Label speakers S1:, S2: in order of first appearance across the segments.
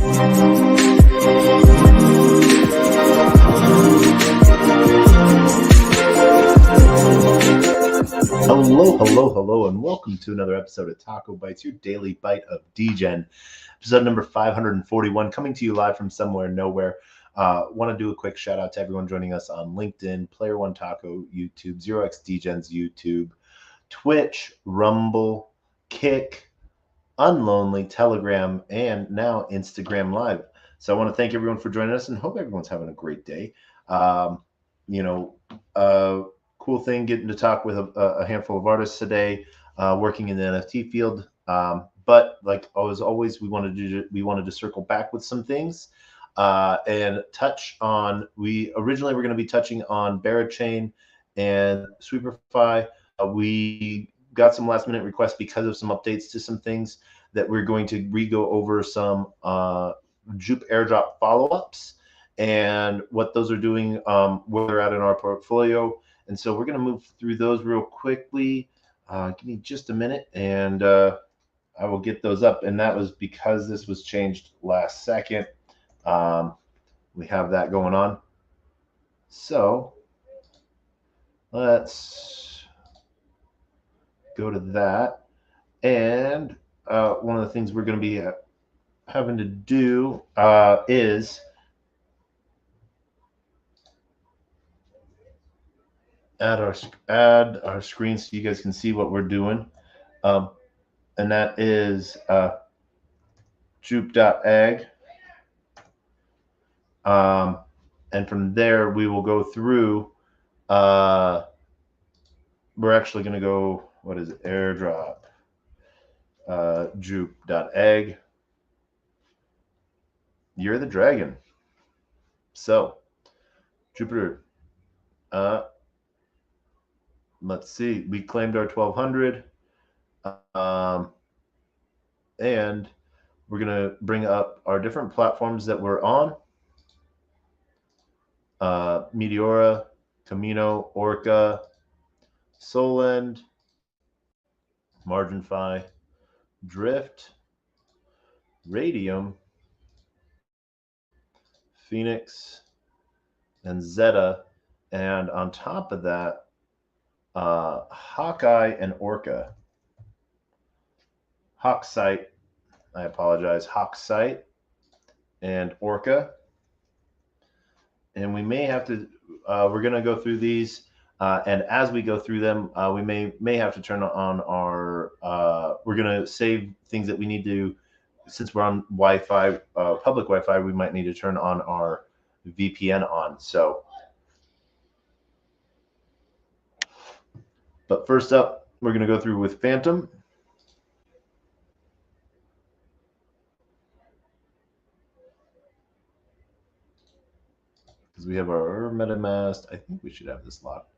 S1: Hello, and welcome to another episode of TacoBytes, your daily bite of Degen. Episode number 541, coming to you live from somewhere nowhere. Want to do a quick shout out to everyone joining us on LinkedIn, Player One Taco, YouTube, 0xDegens YouTube, Twitch, Rumble, Kick, Unlonely, Telegram, and now Instagram Live. So I want to thank everyone for joining us and hope everyone's having a great day. Cool thing getting to talk with a handful of artists today, working in the NFT field. But like always, we wanted to circle back with some things and touch on. We originally were going to be touching on Barachain and Sweeperfy. We got some last minute requests because of some updates to some things that we're going to re-go over some Jupe airdrop follow-ups and what those are doing, where they're at in our portfolio. And so we're going to move through those real quickly. Give me just a minute, and I will get those up. And that was because this was changed last second. We have that going on. So let's go to that. And one of the things we're going to be having to do is add our screen so you guys can see what we're doing, and that is jupe.ag, and from there we will go through. We're actually going to go, what is it, airdrop, jupe.ag. You're the dragon. So Jupiter, let's see, we claimed our 1200, and we're going to bring up our different platforms that we're on. Meteora, Camino, Orca, Solend, MarginFi, Drift, Radium, Phoenix, and Zeta. And on top of that, Hawkeye and Orca. Hawksite, I apologize, Hawksite and Orca. And we may have to, we're going to go through these, and as we go through them, we may have to turn on our, we're going to save things that we need to, since we're on Wi-Fi, public Wi-Fi, we might need to turn on our VPN on. So, but first up, we're going to go through with Phantom. Because we have our MetaMask. I think we should have this locked.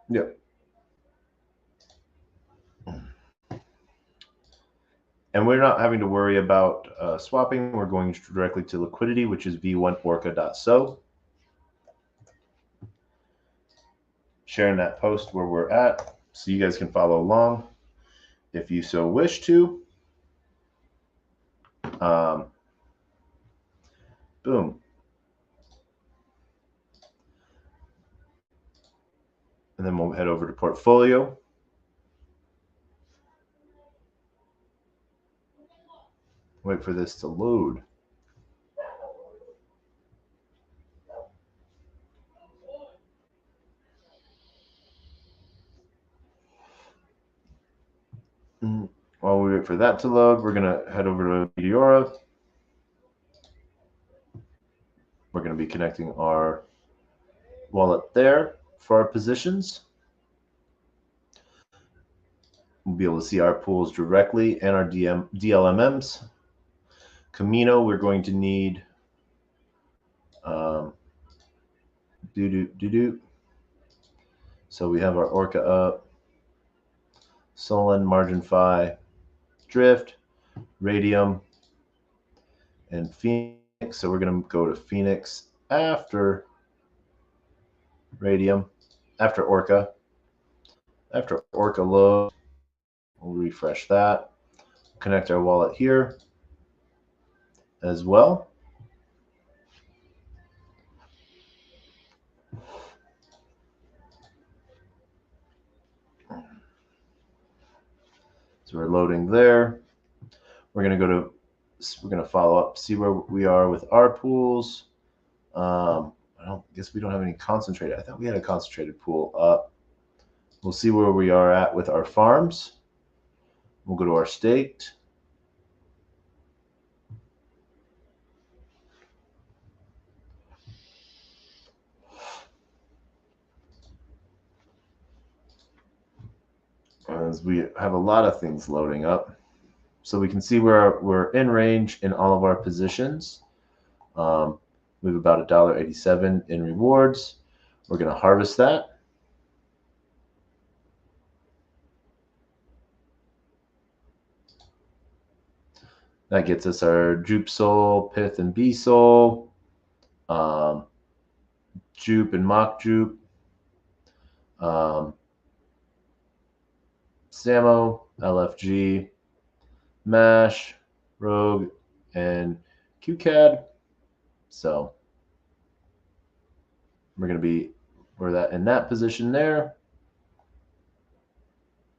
S1: Yep. And we're not having to worry about swapping. We're going directly to liquidity, which is v1orca.so. Sharing that post where we're at so you guys can follow along if you so wish to. Boom. And then we'll head over to portfolio. Wait for this to load. While we wait for that to load, we're going to head over to Meteora. We're going to be connecting our wallet there for our positions. We'll be able to see our pools directly and our DLMMs. Camino, we're going to need So we have our Orca up, Solend, MarginFi, Drift, Radium, and Phoenix. So we're going to go to Phoenix after Radium, after Orca. After Orca load, We'll refresh that. Connect our wallet here as well. So we're loading there. We're going to follow up, see where we are with our pools. I don't guess we don't have any concentrated. I thought we had a concentrated pool up. We'll see where we are at with our farms. We'll go to our staked. As we have a lot of things loading up. So we can see where we're in range in all of our positions. We have about $1.87 in rewards. We're going to harvest that. That gets us our Jupe Soul, Pith and Bee Soul, Jupe and Mock Jupe, Samo, LFG, Mash, Rogue, and QCAD. So we're in that position there.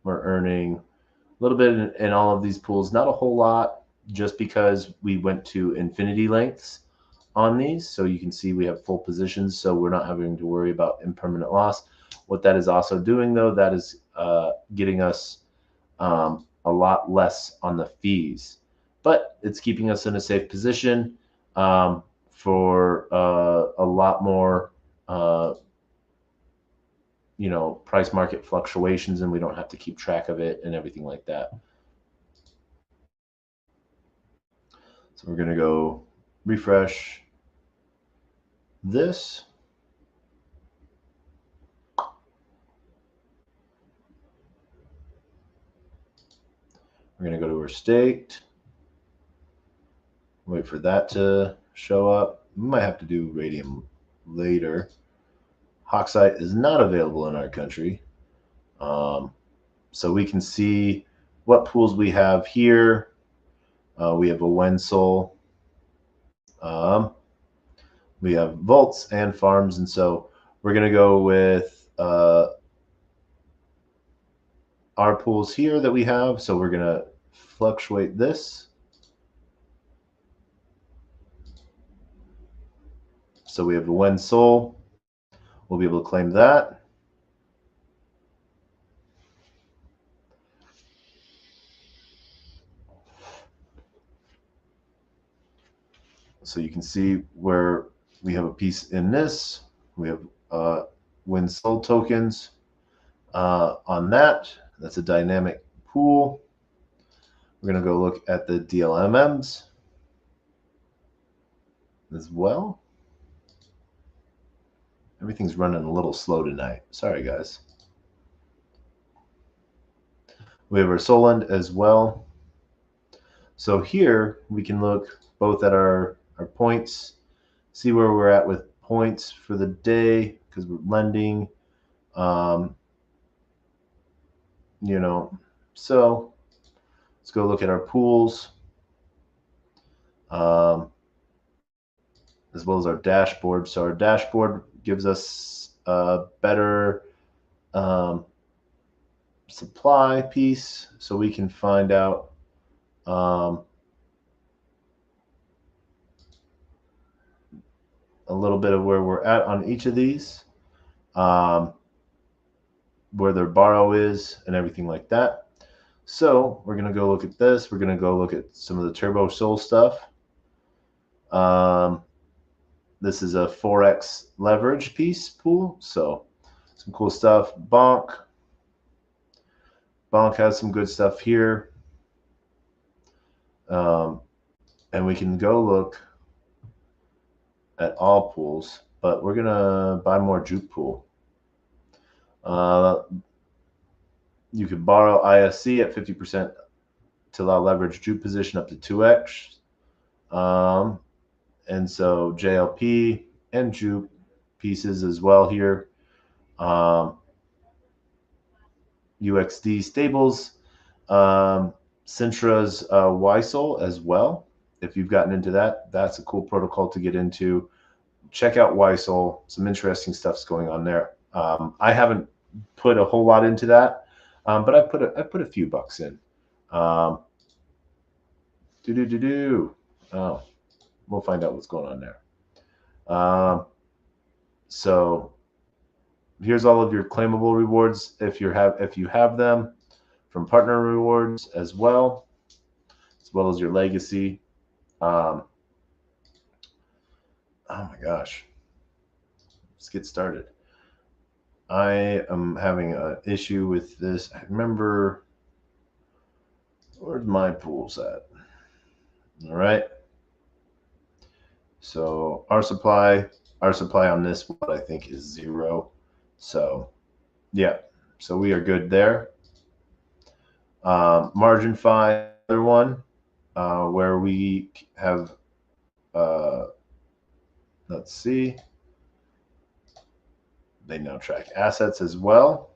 S1: We're earning a little bit in all of these pools, not a whole lot, just because we went to infinity lengths on these. So you can see we have full positions, so we're not having to worry about impermanent loss. What that is also doing, though, that is getting us a lot less on the fees, but it's keeping us in a safe position for a lot more price market fluctuations, and we don't have to keep track of it and everything like that. So we're going to go refresh this. We're going to go to our staked. Wait for that to show up. We might have to do radium later. Hawksite is not available in our country. So we can see what pools we have here. We have a Wensoul. We have vaults and farms, and so we're going to go with our pools here that we have. So we're going to fluctuate this. So we have the Wensoul. We'll be able to claim that. So you can see where we have a piece in this. We have Wensoul tokens on that. That's a dynamic pool. We're going to go look at the DLMMs as well. Everything's running a little slow tonight. Sorry, guys. We have our Soland as well. So here we can look both at our points, see where we're at with points for the day because we're lending. So let's go look at our pools, as well as our dashboard. So our dashboard gives us a better supply piece, so we can find out a little bit of where we're at on each of these, where their borrow is and everything like that. So we're going to go look at this. We're going to go look at some of the Turbo Soul stuff. This is a 4x leverage piece pool. So some cool stuff. Bonk has some good stuff here. And we can go look at all pools, but we're going to buy more Juke pool. You could borrow ISC at 50% to allow leverage Juke position up to 2x. And so JLP and Juke pieces as well here. UXD stables Sintra's YSOL as well. If you've gotten into that, that's a cool protocol to get into. Check out YSOL. Some interesting stuff's going on there. I haven't put a whole lot into that, but I put a few bucks in. Oh, we'll find out what's going on there. So here's all of your claimable rewards if you have them from partner rewards as well as your legacy. Oh my gosh, let's get started. I am having an issue with this. I remember, where's my pools at? All right. So our supply on this one I think is 0. So yeah, so we are good there. Margin 5, other one, where we have, let's see, they now track assets as well.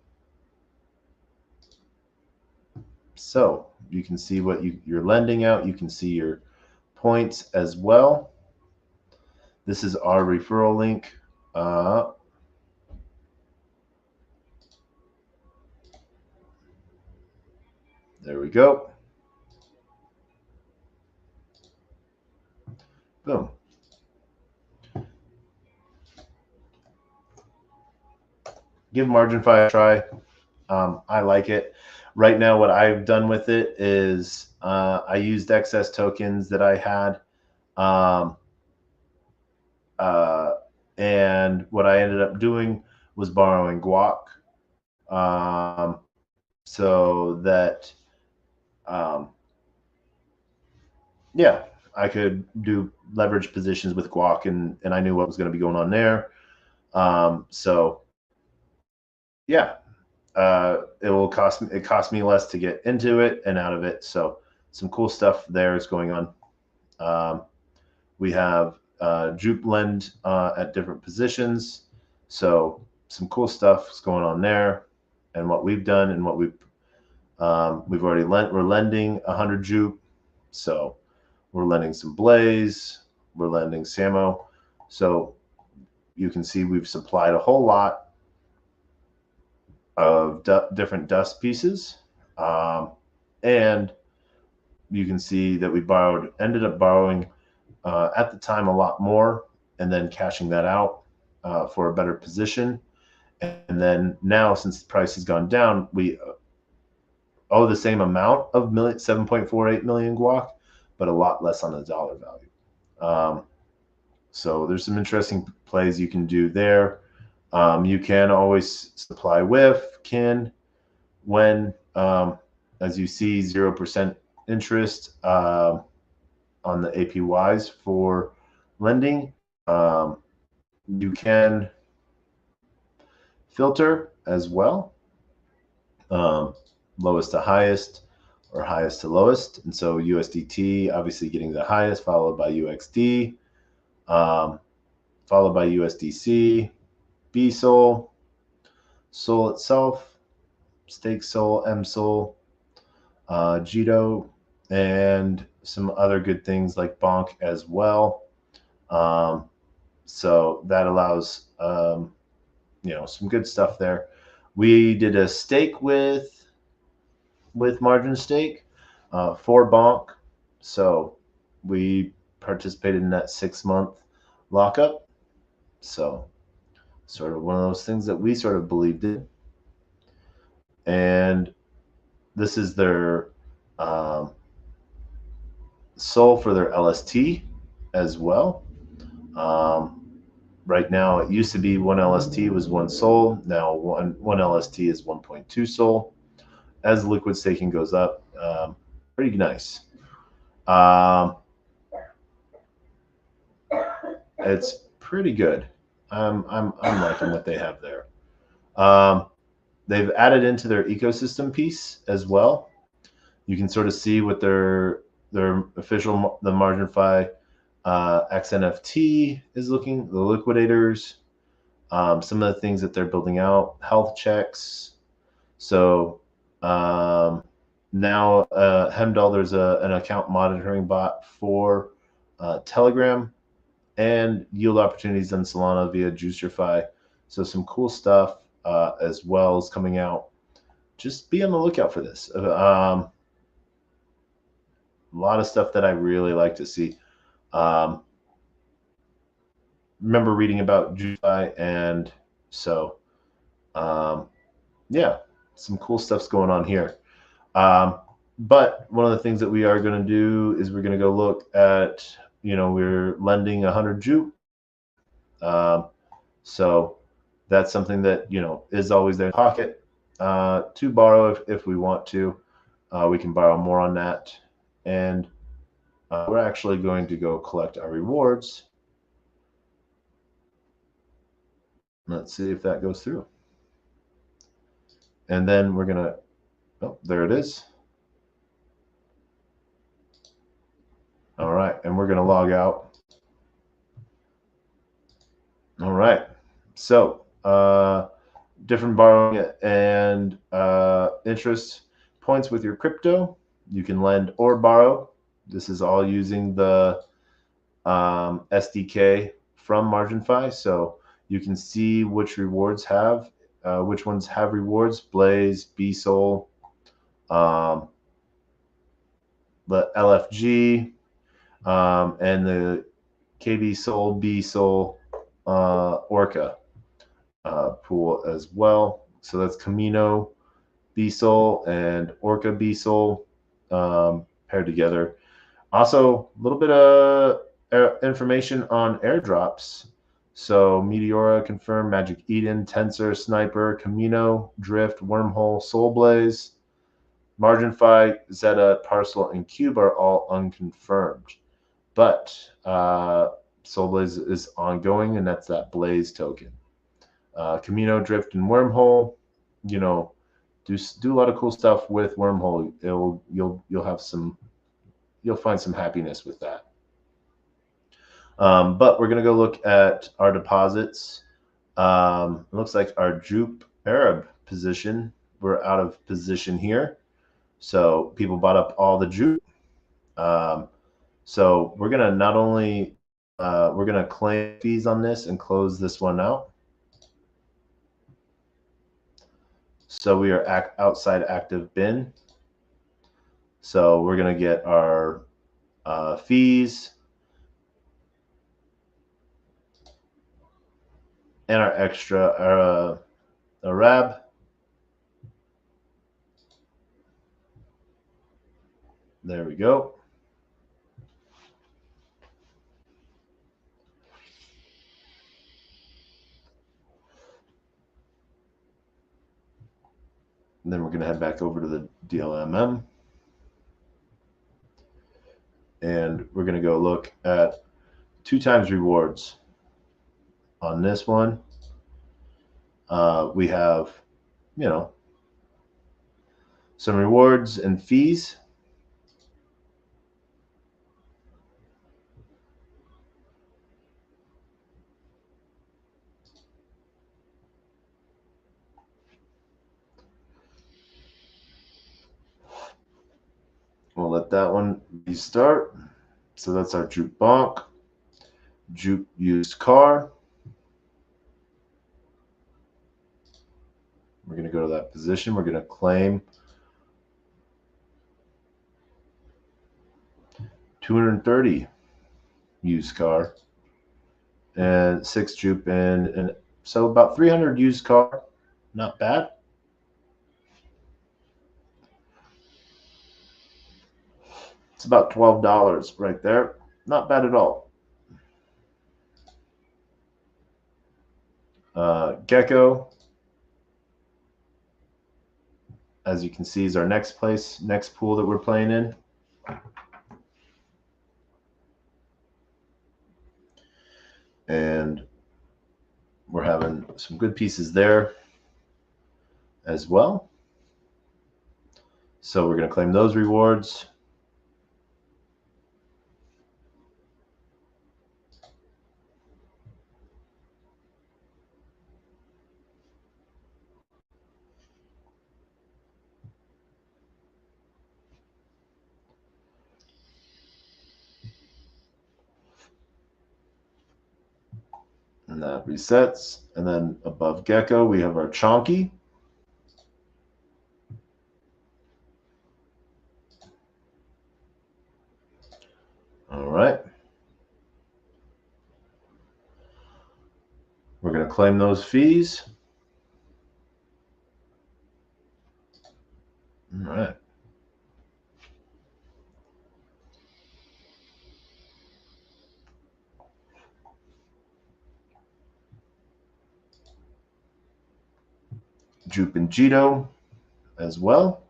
S1: So you can see what you're lending out. You can see your points as well. This is our referral link. There we go. Boom. Give Margin 5 a try. I like it. Right now, what I've done with it is I used excess tokens that I had. And what I ended up doing was borrowing guac, so that, yeah, I could do leverage positions with guac, and I knew what was going to be going on there. So yeah, it cost me less to get into it and out of it. So some cool stuff there is going on. We have juke lend at different positions. So some cool stuff is going on there. And what we've done and what we've already lent, we're lending 100 juke. So we're lending some Blaze, we're lending Samo. So you can see we've supplied a whole lot of different dust pieces. And you can see that we ended up borrowing at the time a lot more, and then cashing that out for a better position. And then now, since the price has gone down, we owe the same amount of 7.48 million guac, but a lot less on the dollar value. So there's some interesting plays you can do there. You can always supply with kin when, as you see, 0% interest on the APYs for lending. You can filter as well, lowest to highest or highest to lowest. And so USDT obviously getting the highest, followed by UXD, followed by USDC, BSOL, Sol itself, Stake Sol, MSOL, Jito, and some other good things like Bonk as well. So that allows, some good stuff there. We did a stake with margin stake for Bonk. So we participated in that 6-month lockup. So sort of one of those things that we sort of believed in. And this is their SOL for their LST as well. Right now, it used to be 1 LST was 1 SOL. Now one LST is 1.2 SOL. As liquid staking goes up, pretty nice. It's pretty good. I'm liking what they have there. They've added into their ecosystem piece as well. You can sort of see what their official, the MarginFi XNFT is looking, the liquidators, some of the things that they're building out, health checks. So Now, Hemdall, there's an account monitoring bot for Telegram, and yield opportunities on Solana via JuicerFi. So some cool stuff as well is coming out. Just be on the lookout for this. A lot of stuff that I really like to see. Remember reading about JuicerFi, and so yeah, some cool stuff's going on here. But one of the things that we are going to do is we're going to go look at, we're lending 100 Jupe. So that's something that, is always there in the pocket to borrow if we want to. We can borrow more on that. And we're actually going to go collect our rewards. Let's see if that goes through. And then we're going to, oh, there it is. All right, and we're going to log out. All right, so different borrowing and interest points with your crypto. You can lend or borrow. This is all using the SDK from MarginFi, so you can see which rewards have, which ones have rewards: Blaze, BSOL, the LFG, and the KB Soul, BSOL, Orca pool as well. So that's Camino BSOL and Orca BSOL paired together. Also, a little bit of information on airdrops. So Meteora, Confirm, Magic Eden, Tensor, Sniper, Camino, Drift, Wormhole, Soulblaze, MarginFi, Zeta, Parcel, and Cube are all unconfirmed. But Soulblaze is ongoing, and that's that Blaze token. Camino, Drift, and Wormhole, do a lot of cool stuff with Wormhole. You'll find some happiness with that. But we're gonna go look at our deposits. It looks like our Jupe Arab position, we're out of position here. So people bought up all the Jupe. So we're gonna not only we're gonna claim fees on this and close this one out. So we are outside active bin. So we're gonna get our fees and our extra Arab. There we go. And then we're going to head back over to the DLMM. And we're going to go look at 2 times rewards. On this one, we have, some rewards and fees. We'll let that one restart. So that's our Jupe Bonk, Jupe used car. We're going to go to that position. We're going to claim 230 used car and 6 Jupe, and so about 300 used car. Not bad. It's about $12 right there. Not bad at all. Gecko, as you can see, is our next pool that we're playing in. And we're having some good pieces there as well. So we're going to claim those rewards. And that resets. And then above Gecko, we have our Chonky. All right. We're going to claim those fees. All right. Jupe and Jito as well.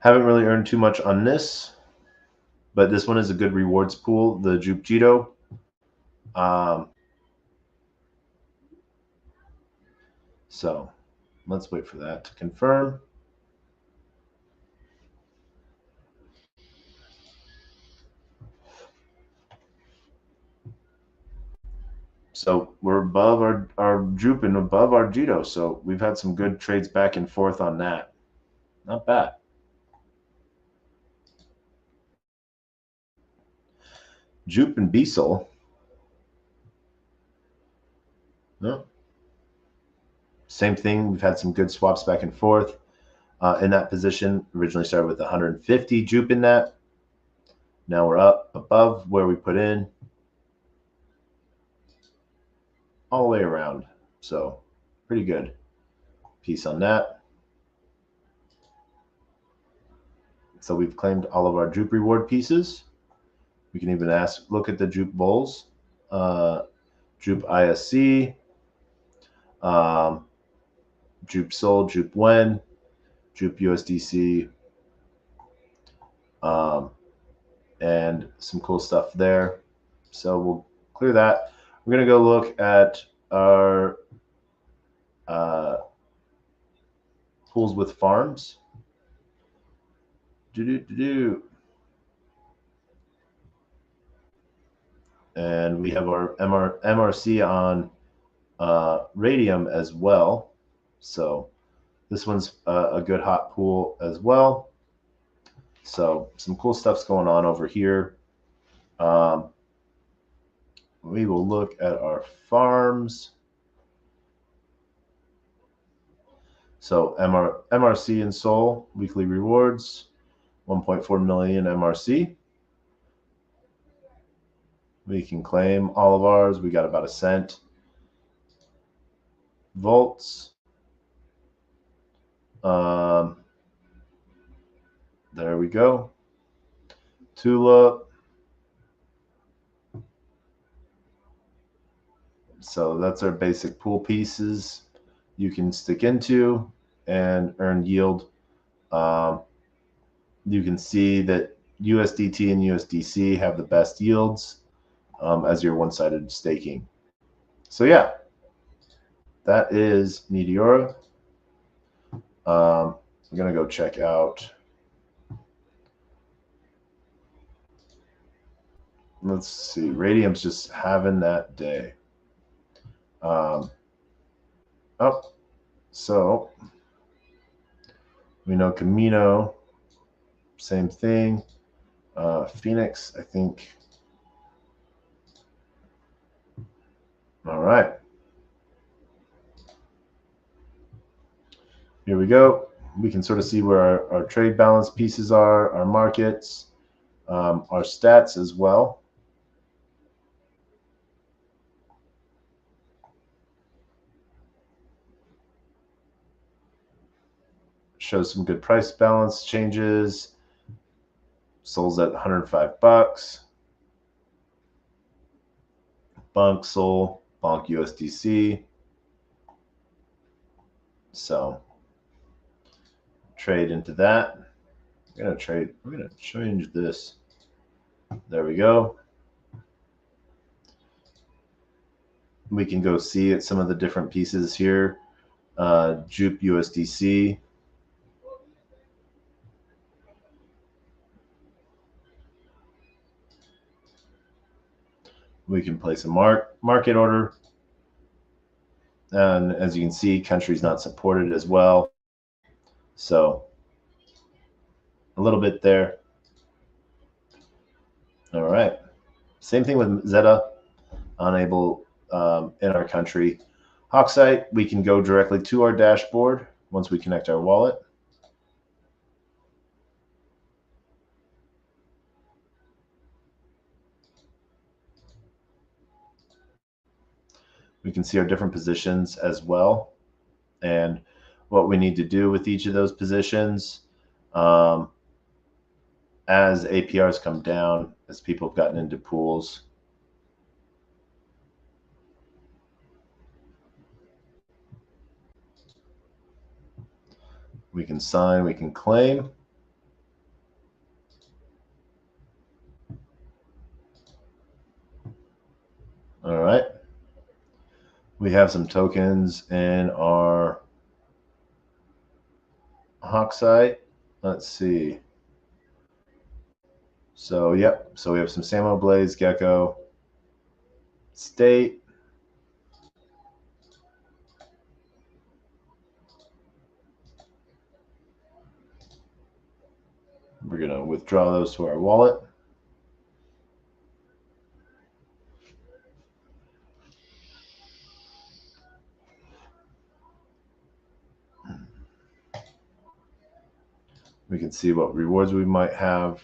S1: Haven't really earned too much on this, but this one is a good rewards pool, the Jupe Jito. So let's wait for that to confirm. So we're above our Jupe and above our Jito. So we've had some good trades back and forth on that. Not bad. Jupe and Beasel. No. Same thing. We've had some good swaps back and forth in that position. Originally started with 150 Jupe in that. Now we're up above where we put in. All the way around. So pretty good piece on that. So we've claimed all of our Jupe reward pieces. We can even look at the Jupe bowls. Jupe ISC, Jupe Sol, Jupe Wen, Jupe USDC, and some cool stuff there. So we'll clear that. We're going to go look at our pools with farms. And we have our MRC on Radium as well. So this one's a good hot pool as well. So some cool stuff's going on over here. We will look at our farms. So MRC and Sol, weekly rewards, 1.4 million MRC. We can claim all of ours. We got about a cent. Volts. There we go. Tulip. So that's our basic pool pieces you can stick into and earn yield. You can see that USDT and USDC have the best yields as your one-sided staking. So yeah, that is Meteora. I'm going to go check out. Let's see. Radium's just having that day. So we know Camino, same thing. Phoenix, I think. All right. Here we go. We can sort of see where our trade balance pieces are, our markets, our stats as well. Shows some good price balance changes. Sol's at 105 bucks. Bonk Sol, Bonk USDC. So trade into that. We're gonna change this. There we go. We can go see at some of the different pieces here. Jupe USDC. We can place a market order. And as you can see, country's not supported as well. So a little bit there. All right. Same thing with Zeta, unable in our country. Hawksite, we can go directly to our dashboard once we connect our wallet. We can see our different positions as well and what we need to do with each of those positions. As APRs come down, as people have gotten into pools. We can sign, we can claim. All right. We have some tokens in our Hawksite. Let's see. So, yep. So we have some Samo, Blaze, Gecko, State. We're going to withdraw those to our wallet. We can see what rewards we might have.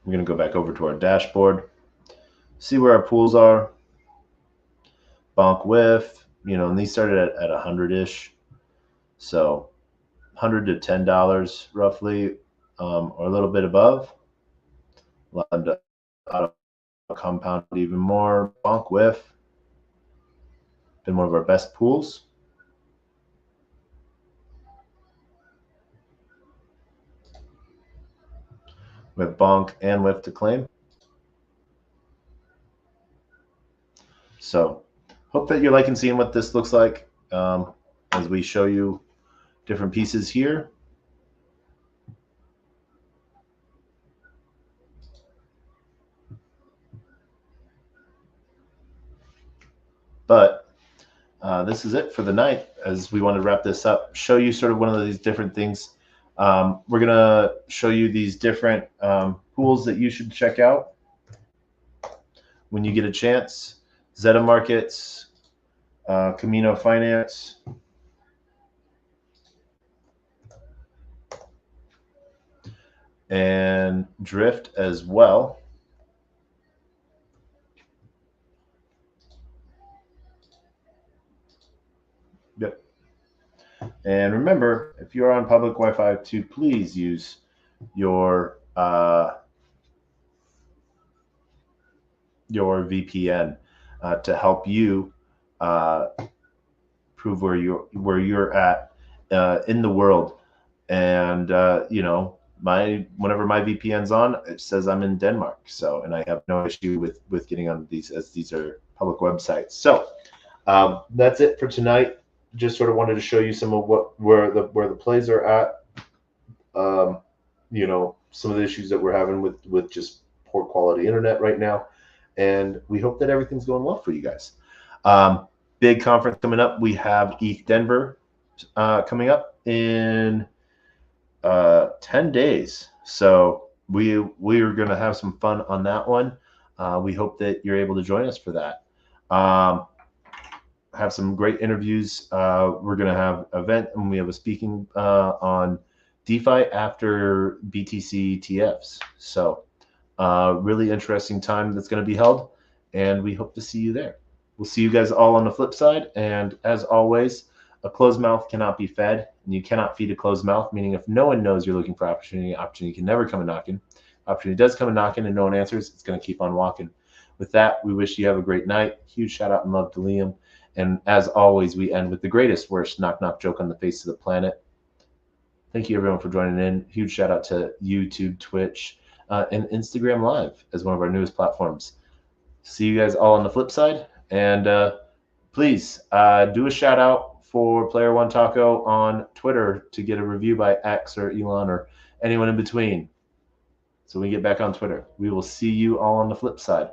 S1: We're going to go back over to our dashboard, see where our pools are. Bonk whiff, and these started at 100-ish. So $100 to $10 roughly, or a little bit above. Allowed to auto compound even more. Bonk whiff, been one of our best pools. We have bonk and whiff to claim. So hope that you're liking seeing what this looks like as we show you different pieces here. But this is it for the night, as we want to wrap this up, show you sort of one of these different things. We're going to show you these different pools that you should check out when you get a chance. Zeta Markets, Camino Finance, and Drift as well. Yep. And remember, if you're on public Wi-Fi, to please use your VPN to help you prove where you're at in the world. And whenever my VPN's on, it says I'm in Denmark. So, and I have no issue with getting on these, as these are public websites. So that's it for tonight. Just sort of wanted to show you some of where the plays are at. Some of the issues that we're having with just poor quality internet right now, and we hope that everything's going well for you guys. Big conference coming up. We have ETH Denver coming up in 10 days. So we are going to have some fun on that one. We hope that you're able to join us for that. Have some great interviews. We're going to have an event, and we have a speaking on DeFi after BTC TFs. So really interesting time that's going to be held, and we hope to see you there. We'll see you guys all on the flip side. And as always, a closed mouth cannot be fed, and you cannot feed a closed mouth, meaning if no one knows you're looking for opportunity can never come a knocking. Opportunity does come a knocking and no one answers, it's going to keep on walking. With that, we wish you have a great night. Huge shout out and love to Liam. And as always, we end with the greatest, worst knock-knock joke on the face of the planet. Thank you, everyone, for joining in. Huge shout out to YouTube, Twitch, and Instagram Live as one of our newest platforms. See you guys all on the flip side. And please do a shout out for Player One Taco on Twitter to get a review by X or Elon or anyone in between. So we get back on Twitter. We will see you all on the flip side.